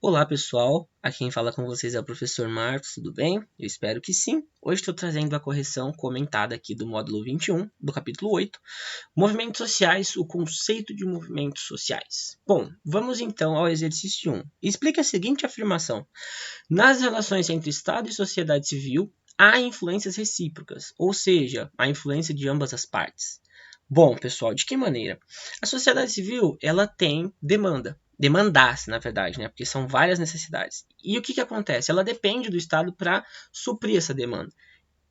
Olá pessoal, aqui quem fala com vocês é o professor Marcos, tudo bem? Eu espero que sim. Hoje estou trazendo a correção comentada aqui do módulo 21, do capítulo 8, Movimentos Sociais, o conceito de movimentos sociais. Bom, vamos então ao exercício 1. Explique a seguinte afirmação. Nas relações entre Estado e sociedade civil, há influências recíprocas, ou seja, a influência de ambas as partes. Bom, pessoal, de que maneira? A sociedade civil, ela tem demandasse, na verdade, né? Porque são várias necessidades. E o que acontece? Ela depende do Estado para suprir essa demanda.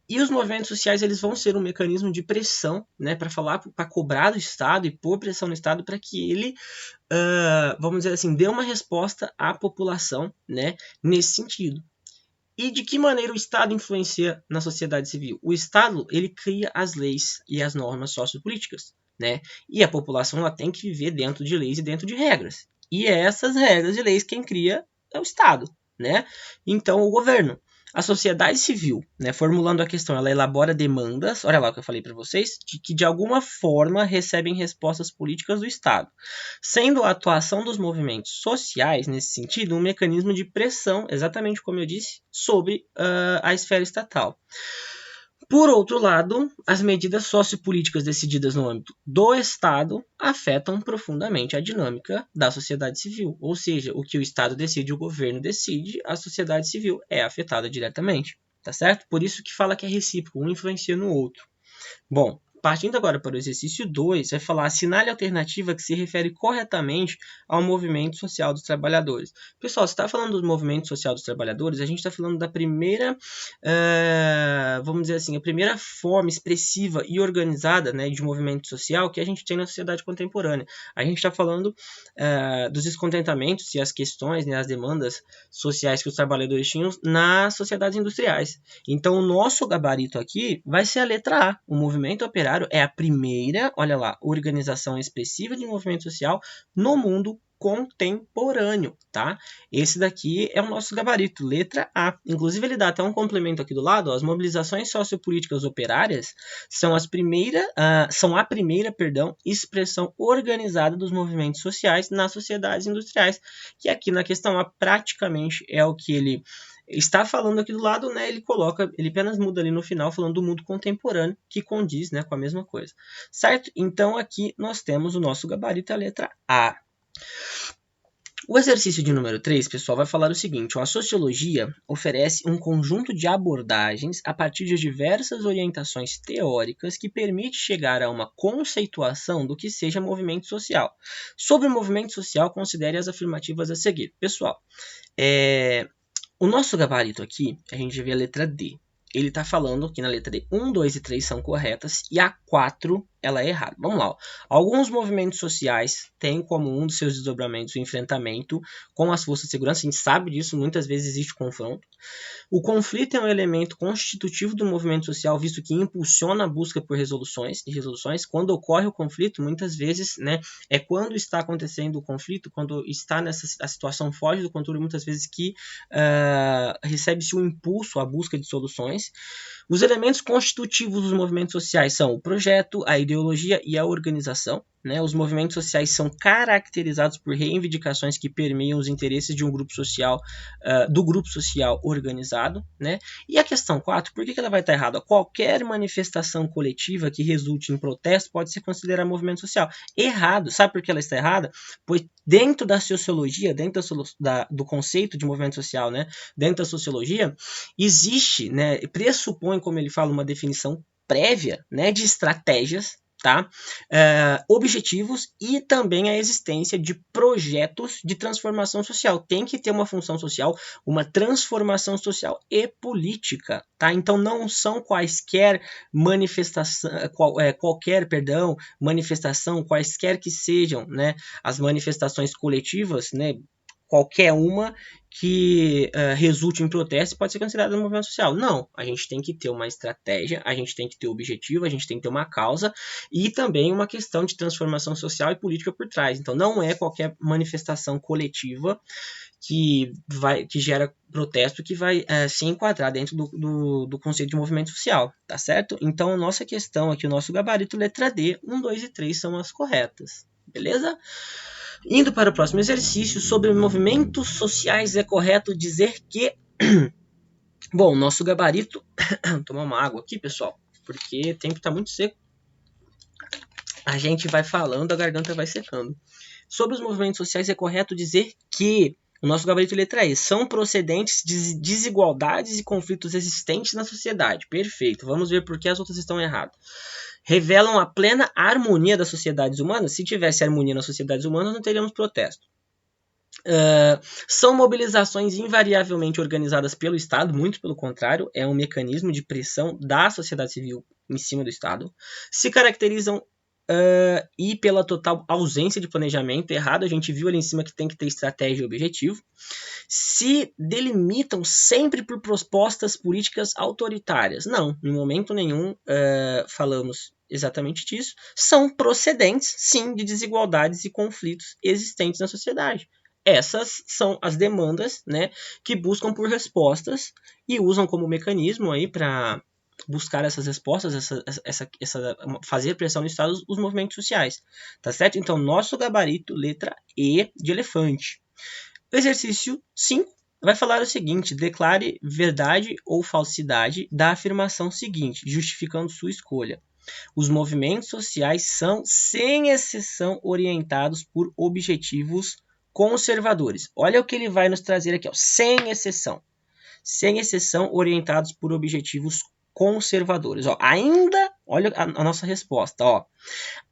E os movimentos sociais eles vão ser um mecanismo de pressão, né, para falar, para cobrar do Estado e pôr pressão no Estado para que ele, vamos dizer assim, dê uma resposta à população, né, nesse sentido. E de que maneira o Estado influencia na sociedade civil? O Estado ele cria as leis e as normas sociopolíticas, né? E a população ela tem que viver dentro de leis e dentro de regras. E essas regras e leis quem cria é o Estado, né? Então o governo. A sociedade civil, né, formulando a questão, ela elabora demandas, olha lá o que eu falei para vocês, de que de alguma forma recebem respostas políticas do Estado, sendo a atuação dos movimentos sociais, nesse sentido, um mecanismo de pressão, exatamente como eu disse, sobre a esfera estatal. Por outro lado, as medidas sociopolíticas decididas no âmbito do Estado afetam profundamente a dinâmica da sociedade civil, ou seja, o que o Estado decide, o governo decide, a sociedade civil é afetada diretamente, tá certo? Por isso que fala que é recíproco, um influencia no outro. Bom, partindo agora para o exercício 2, vai falar assinale a alternativa que se refere corretamente ao movimento social dos trabalhadores. Pessoal, se está falando do movimento social dos trabalhadores, a gente está falando da primeira, vamos dizer assim, a primeira forma expressiva e organizada, né, de movimento social que a gente tem na sociedade contemporânea. A gente está falando dos descontentamentos e as questões, né, as demandas sociais que os trabalhadores tinham nas sociedades industriais. Então, o nosso gabarito aqui vai ser a letra A. O movimento operário é a primeira, olha lá, organização expressiva de movimento social no mundo contemporâneo, tá? Esse daqui é o nosso gabarito, letra A. Inclusive, ele dá até um complemento aqui do lado, ó, as mobilizações sociopolíticas operárias são a primeira, expressão organizada dos movimentos sociais nas sociedades industriais, que aqui na questão A praticamente é o que ele está falando aqui do lado, né? Ele apenas muda ali no final, falando do mundo contemporâneo, que condiz, né, com a mesma coisa. Certo? Então, aqui nós temos o nosso gabarito, a letra A. O exercício de número 3, pessoal, vai falar o seguinte: a sociologia oferece um conjunto de abordagens a partir de diversas orientações teóricas que permite chegar a uma conceituação do que seja movimento social. Sobre o movimento social, considere as afirmativas a seguir. Pessoal, o nosso gabarito aqui, a gente vê a letra D. Ele está falando que na letra D, 1, 2 e 3 são corretas e a 4 ela é errada. Vamos lá. Ó. Alguns movimentos sociais têm como um dos seus desdobramentos o enfrentamento com as forças de segurança. A gente sabe disso, muitas vezes existe confronto. O conflito é um elemento constitutivo do movimento social, visto que impulsiona a busca por resoluções. Quando ocorre o conflito, muitas vezes, né, é quando está acontecendo o conflito, quando está a situação foge do controle, muitas vezes que recebe-se um impulso à busca de soluções. Os elementos constitutivos dos movimentos sociais são o projeto, a ideologia e a organização. Né? Os movimentos sociais são caracterizados por reivindicações que permeiam os interesses de um grupo social, do grupo social organizado. Né? E a questão 4, por que ela vai estar errada? Qualquer manifestação coletiva que resulte em protesto pode ser considerada movimento social. Errado. Sabe por que ela está errada? Pois dentro da sociologia, dentro do conceito de movimento social, né? Dentro da sociologia, existe, né, pressupõe, como ele fala, uma definição prévia, né, de estratégias, tá? Objetivos e também a existência de projetos de transformação social. Tem que ter uma função social, uma transformação social e política, tá? Então não são quaisquer manifestação, quaisquer que sejam, né, as manifestações coletivas, né, qualquer uma que resulte em protesto pode ser considerada um movimento social. Não, a gente tem que ter uma estratégia, a gente tem que ter objetivo, a gente tem que ter uma causa e também uma questão de transformação social e política por trás. Então não é qualquer manifestação coletiva que gera protesto que vai se enquadrar dentro do conceito de movimento social, tá certo? Então a nossa questão aqui, o nosso gabarito, letra D, 1, 2 e 3 são as corretas, beleza? Indo para o próximo exercício, sobre movimentos sociais, é correto dizer que... Bom, nosso gabarito... Vou tomar uma água aqui, pessoal, porque o tempo está muito seco. A gente vai falando, a garganta vai secando. Sobre os movimentos sociais, é correto dizer que o nosso gabarito letra E são procedentes de desigualdades e conflitos existentes na sociedade. Perfeito. Vamos ver por que as outras estão erradas. Revelam a plena harmonia das sociedades humanas. Se tivesse harmonia nas sociedades humanas, não teríamos protesto. São mobilizações invariavelmente organizadas pelo Estado, muito pelo contrário, é um mecanismo de pressão da sociedade civil em cima do Estado. Se caracterizam e pela total ausência de planejamento errado, a gente viu ali em cima que tem que ter estratégia e objetivo. Se delimitam sempre por propostas políticas autoritárias. Não, em momento nenhum falamos exatamente disso. São procedentes, sim, de desigualdades e conflitos existentes na sociedade. Essas são as demandas, né, que buscam por respostas e usam como mecanismo aí para buscar essas respostas, fazer pressão no Estado, os movimentos sociais, tá certo? Então, nosso gabarito, letra E de elefante. O exercício 5 vai falar o seguinte: declare verdade ou falsidade da afirmação seguinte, justificando sua escolha. Os movimentos sociais são, sem exceção, orientados por objetivos conservadores. Olha o que ele vai nos trazer aqui, ó, sem exceção. Sem exceção, orientados por objetivos conservadores. Ó, ainda, olha a nossa resposta, ó.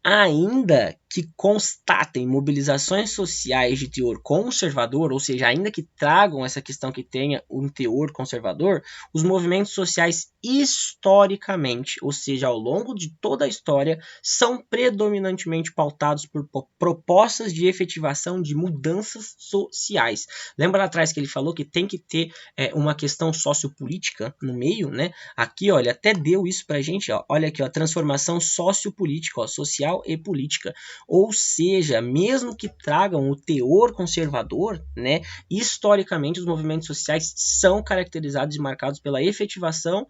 Ainda que constatem mobilizações sociais de teor conservador, ou seja, ainda que tragam essa questão que tenha um teor conservador, os movimentos sociais historicamente, ou seja, ao longo de toda a história, são predominantemente pautados por propostas de efetivação de mudanças sociais. Lembra lá atrás que ele falou que tem que ter uma questão sociopolítica no meio, né? Aqui, olha, até deu isso pra gente, ó. Olha aqui, ó, transformação sociopolítica, ó, social e política. Ou seja, mesmo que tragam o teor conservador, né, historicamente os movimentos sociais são caracterizados e marcados pela efetivação,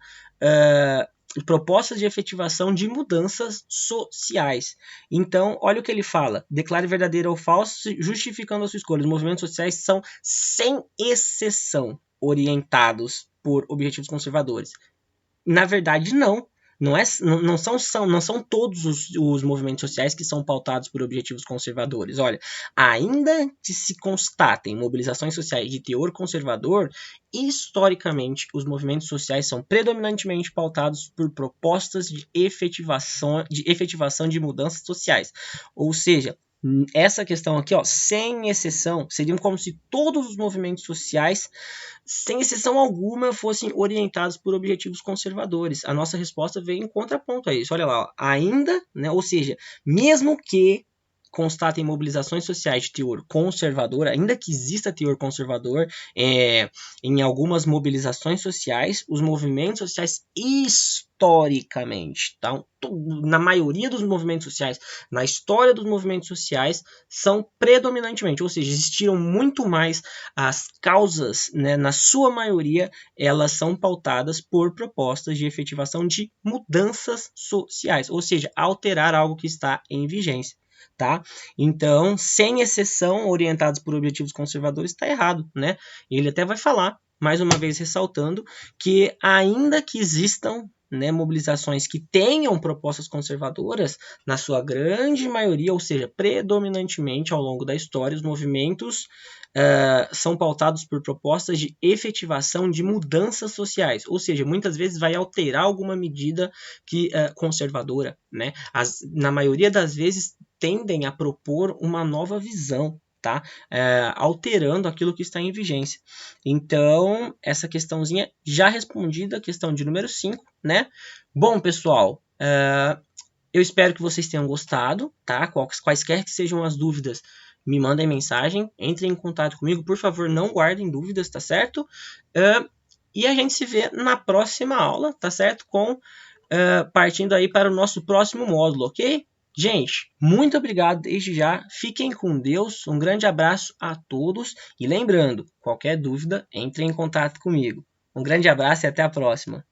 propostas de efetivação de mudanças sociais. Então, olha o que ele fala: declare verdadeiro ou falso, justificando a sua escolha. Os movimentos sociais são, sem exceção, orientados por objetivos conservadores. Na verdade, não. Não são todos os movimentos sociais que são pautados por objetivos conservadores. Olha, ainda que se constatem mobilizações sociais de teor conservador, historicamente os movimentos sociais são predominantemente pautados por propostas de efetivação de mudanças sociais. Ou seja, essa questão aqui, ó, sem exceção, seriam como se todos os movimentos sociais, sem exceção alguma, fossem orientados por objetivos conservadores. A nossa resposta veio em contraponto a isso. Olha lá, ó, ainda, né, ou seja, mesmo que constatem mobilizações sociais de teor conservador, ainda que exista teor conservador em algumas mobilizações sociais, os movimentos sociais historicamente, tá? Na maioria dos movimentos sociais, na história dos movimentos sociais, são predominantemente, ou seja, existiram muito mais as causas, né, na sua maioria, elas são pautadas por propostas de efetivação de mudanças sociais, ou seja, alterar algo que está em vigência. Tá? Então, sem exceção, orientados por objetivos conservadores, está errado, né? Ele até vai falar, mais uma vez ressaltando, que ainda que existam, né, mobilizações que tenham propostas conservadoras, na sua grande maioria, ou seja, predominantemente ao longo da história, os movimentos são pautados por propostas de efetivação de mudanças sociais, ou seja, muitas vezes vai alterar alguma medida conservadora, né? Na maioria das vezes tendem a propor uma nova visão, tá? Alterando aquilo que está em vigência. Então, essa questãozinha já respondida, questão de número 5, né? Bom, pessoal, eu espero que vocês tenham gostado, tá? Quaisquer que sejam as dúvidas, me mandem mensagem, entrem em contato comigo, por favor, não guardem dúvidas, tá certo? E a gente se vê na próxima aula, tá certo? Partindo aí para o nosso próximo módulo, ok? Gente, muito obrigado desde já, fiquem com Deus, um grande abraço a todos e lembrando, qualquer dúvida, entre em contato comigo. Um grande abraço e até a próxima.